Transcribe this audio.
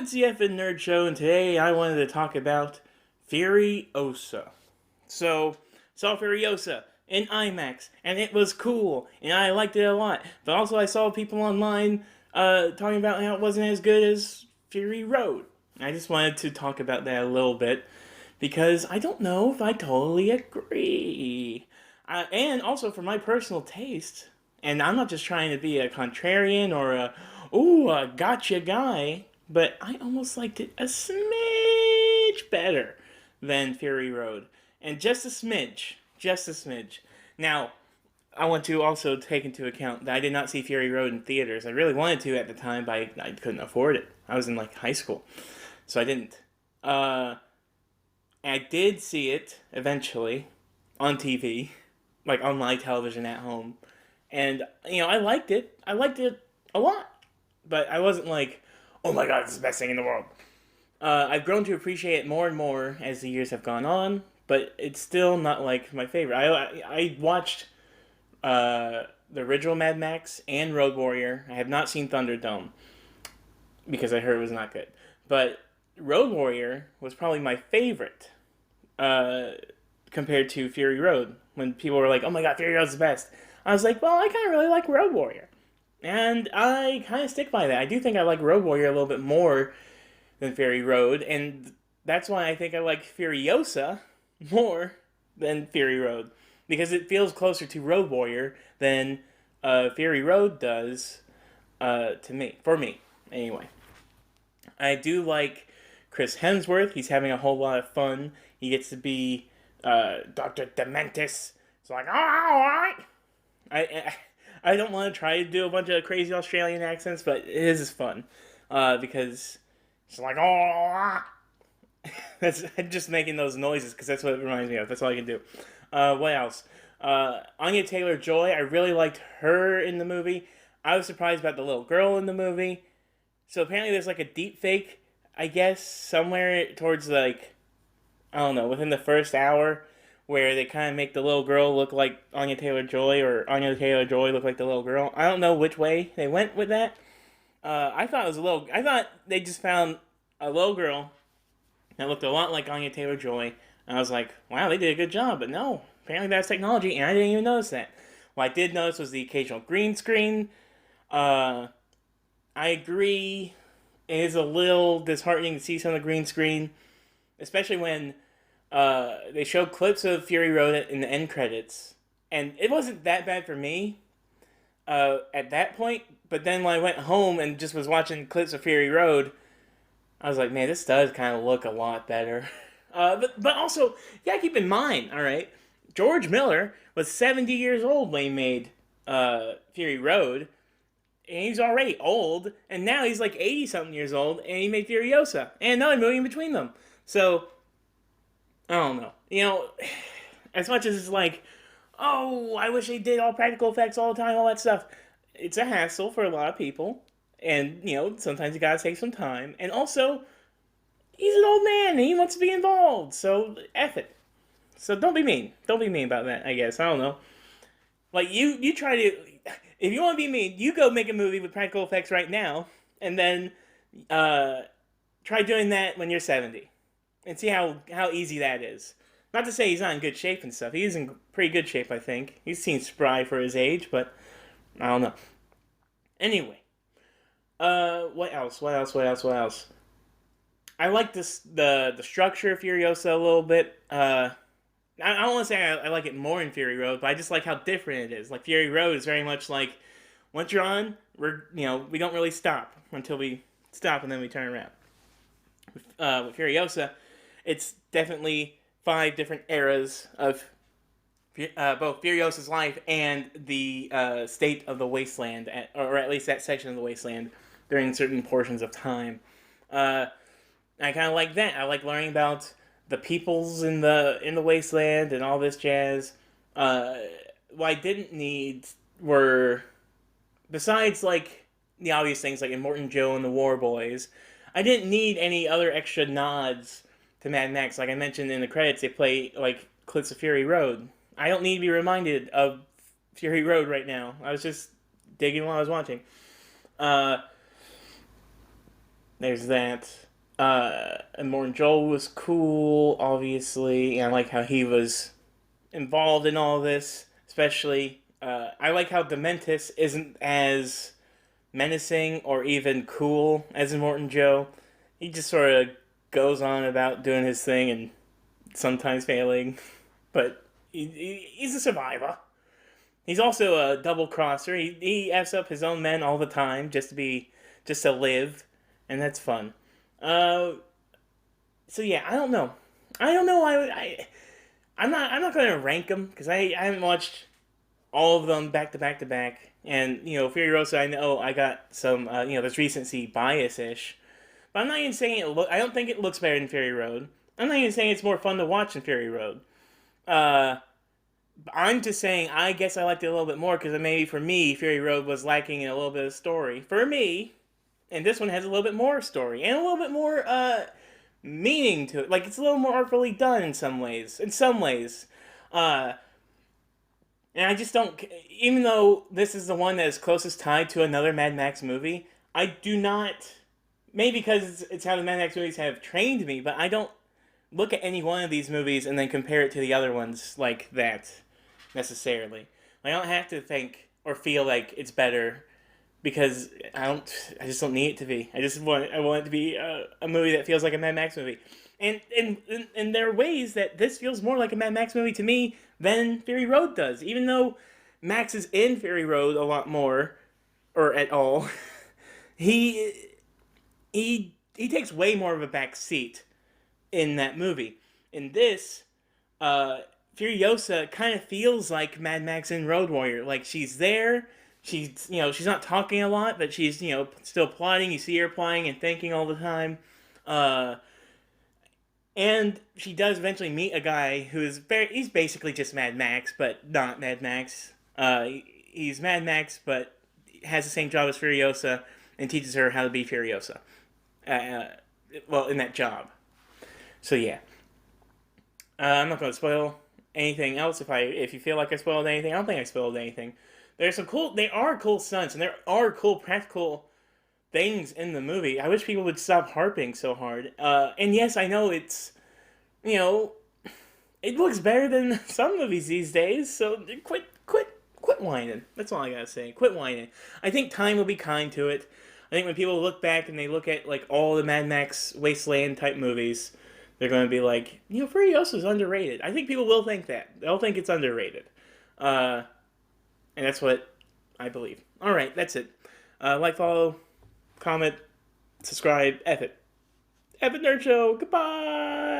it's the Effin Nerd Show, and today I wanted to talk about Furiosa. So, saw Furiosa in IMAX, and it was cool, and I liked it a lot. But also, I saw people online talking about how it wasn't as good as Fury Road. I just wanted to talk about that a little bit, because I don't know if I totally agree. And also, for my personal taste, and I'm not just trying to be a contrarian or a gotcha guy, but I almost liked it a smidge better than Fury Road. And just a smidge. Just a smidge. Now, I want to also take into account that I did not see Fury Road in theaters. I really wanted to at the time, but I couldn't afford it. I was in like high school, so I didn't. I did see it eventually on TV, like on my television at home, and I liked it. I liked it a lot, but I wasn't like, oh my god, this is the best thing in the world. I've grown to appreciate it more and more as the years have gone on, but it's still not like my favorite. I watched the original Mad Max and Road Warrior. I have not seen Thunderdome because I heard it was not good, but Road Warrior was probably my favorite uh, compared to Fury Road. When people were like, "Oh my god, Fury Road's the best," I was like, "Well, I kind of really like Road Warrior," and I kind of stick by that. I do think I like Road Warrior a little bit more than Fury Road, and that's why I think I like Furiosa more than Fury Road, because it feels closer to Road Warrior than Fury Road does to me. For me, anyway. I do like Chris Hemsworth. He's having a whole lot of fun. He gets to be Dr. Dementis. It's like, oh, all right. I don't want to try to do a bunch of crazy Australian accents, but it is fun because it's like, oh, all right. That's I'm just making those noises because that's what it reminds me of. That's all I can do. What else? Anya Taylor-Joy. I really liked her in the movie. I was surprised about the little girl in the movie. So apparently there's like a deep fake, I guess, somewhere towards like, I don't know, within the first hour, where they kind of make the little girl look like Anya Taylor-Joy, or Anya Taylor-Joy look like the little girl. I don't know which way they went with that. I thought it was a little. I thought they just found a little girl that looked a lot like Anya Taylor-Joy, and I was like, wow, they did a good job. But no, apparently that's technology, and I didn't even notice that. What I did notice was the occasional green screen. Uh, I agree. It is a little disheartening to see some of the green screen, especially when they showed clips of Fury Road in the end credits, and it wasn't that bad for me at that point. But then when I went home and just was watching clips of Fury Road, I was like, man, this does kind of look a lot better. But also, you gotta keep in mind, all right, George Miller was 70 years old when he made Fury Road, and he's already old, and now he's like 80 something years old, and he made Furiosa, and another movie in between them. So, I don't know. As much as it's like, oh, I wish they did all practical effects all the time, all that stuff, it's a hassle for a lot of people, and, sometimes you gotta take some time, and also, he's an old man, and he wants to be involved, so, F it. So don't be mean. Don't be mean about that, I guess. I don't know. Like, you try to, if you want to be mean, you go make a movie with practical effects right now, and then try doing that when you're 70, and see how easy that is. Not to say he's not in good shape and stuff. He is in pretty good shape, I think. He seems spry for his age, but I don't know. Anyway, what else? What else? What else? What else? I like the structure of Furiosa a little bit. I don't want to say I like it more in Fury Road, but I just like how different it is. Like Fury Road is very much like, once you're on, we don't really stop until we stop and then we turn around. With Furiosa, it's definitely 5 different eras of both Furiosa's life and the state of the wasteland, or at least that section of the wasteland during certain portions of time. I kind of like that. I like learning about the peoples in the wasteland and all this jazz. What I didn't need were, besides like the obvious things like Immortan Joe and the War Boys, I didn't need any other extra nods to Mad Max. Like I mentioned in the credits, they play like clips of Fury Road. I don't need to be reminded of Fury Road right now. I was just digging while I was watching. There's that. And Morton Joel was cool, obviously. And I like how he was involved in all this, especially. I like how Dementis isn't as menacing or even cool as in Morton Joe. He just sort of goes on about doing his thing and sometimes failing, but he's a survivor. He's also a double crosser. He f's up his own men all the time just to live, and that's fun. Uh, so yeah, I don't know. I don't know. I'm not gonna rank them because I haven't watched all of them back to back to back. And Furiosa, I know I got some there's recency bias ish, but I'm not even saying it look. I don't think it looks better than Fury Road. I'm not even saying it's more fun to watch than Fury Road. Uh, I'm just saying I guess I liked it a little bit more because maybe for me Fury Road was lacking in a little bit of story for me, and this one has a little bit more story and a little bit more meaning to it. Like it's a little more artfully done in some ways. In some ways, uh, and I just don't. Even though this is the one that is closest tied to another Mad Max movie, I do not. Maybe because it's how the Mad Max movies have trained me, but I don't look at any one of these movies and then compare it to the other ones like that necessarily. I don't have to think or feel like it's better because I don't. I just don't need it to be. I want it to be a movie that feels like a Mad Max movie. And there are ways that this feels more like a Mad Max movie to me than Fury Road does. Even though Max is in Fury Road a lot more or at all, he he takes way more of a back seat in that movie. In this, uh, Furiosa kind of feels like Mad Max in Road Warrior. Like she's there, she's not talking a lot, but she's still plotting. You see her plotting and thinking all the time. Uh, and she does eventually meet a guy he's basically just Mad Max, but not Mad Max. He's Mad Max, but has the same job as Furiosa and teaches her how to be Furiosa. Uh, well, in that job. So yeah, I'm not going to spoil anything else. If you feel like I spoiled anything, I don't think I spoiled anything. They are cool stunts and there are cool practical things in the movie. I wish people would stop harping so hard. And yes, I know you know it looks better than some movies these days. So quit whining. That's all I gotta say. Quit whining. I think time will be kind to it. I think when people look back and they look at like all the Mad Max Wasteland type movies, they're going to be like, Furiosa's underrated. I think people will think that. They'll think it's underrated. Uh, and that's what I believe. All right, that's it. Like, follow, comment, subscribe, F it. F it, Nerd Show. Goodbye.